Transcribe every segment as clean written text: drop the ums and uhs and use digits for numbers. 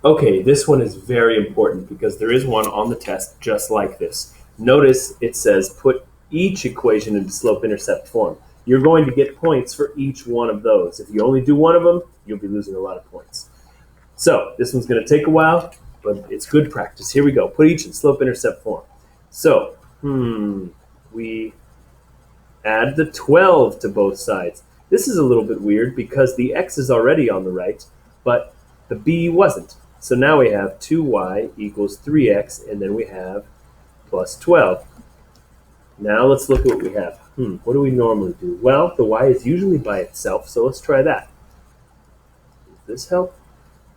Okay, this one is very important because there is one on the test just like this. Notice it says put each equation into slope-intercept form. You're going to get points for each one of those. If you only do one of them, you'll be losing a lot of points. So this one's going to take a while, but it's good practice. Here we go. Put each in slope-intercept form. So, we add the 12 to both sides. This is a little bit weird because the x is already on the right, but the b wasn't. So now we have 2y equals 3x, and then we have plus 12. Now let's look at what we have. What do we normally do? Well, the y is usually by itself, so let's try that. Does this help?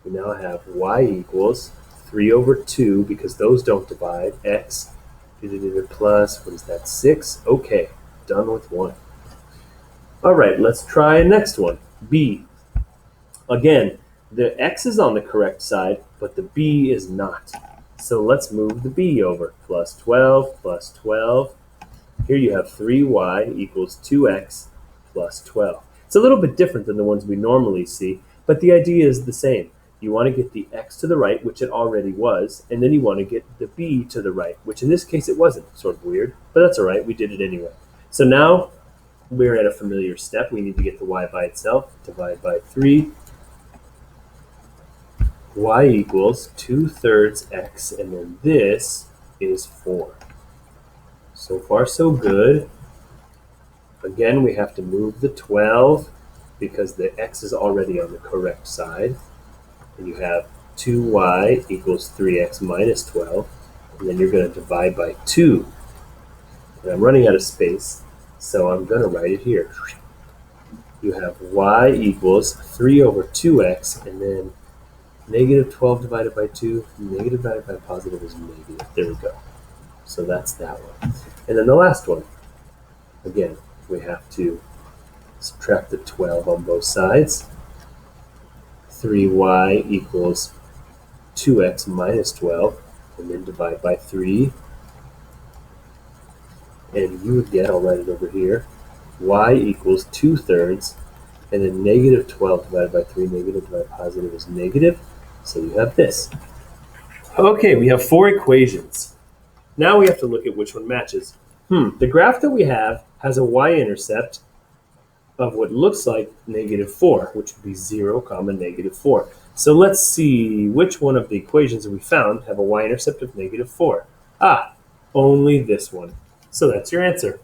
We now have y equals 3 over 2, because those don't divide, x plus, what is that, 6? Okay, done with 1. All right, let's try next one, b. Again, the x is on the correct side, but the b is not. So let's move the b over. Plus 12, plus 12. Here you have 3y equals 2x plus 12. It's a little bit different than the ones we normally see, but the idea is the same. You want to get the x to the right, which it already was, and then you want to get the b to the right, which in this case it wasn't. Sort of weird, but that's all right. We did it anyway. So now we're at a familiar step. We need to get the y by itself. Divide by 3. Y equals 2/3 x, and then this is 4. So far, so good. Again, we have to move the 12 because the x is already on the correct side. And you have 2y equals 3x minus 12. And then you're going to divide by 2. And I'm running out of space, so I'm going to write it here. You have y equals 3 over 2x, and then negative 12 divided by 2, negative divided by positive is negative. There we go. So that's that one. And then the last one. Again, we have to subtract the 12 on both sides. 3y equals 2x minus 12, and then divide by 3. And you would get, I'll write it over here, y equals 2/3, and then negative 12 divided by 3, negative divided by positive is negative. So you have this. Okay, we have 4 equations. Now we have to look at which one matches. The graph that we have has a y-intercept of what looks like -4, which would be 0, -4. So let's see which one of the equations that we found have a y-intercept of -4. Only this one. So that's your answer.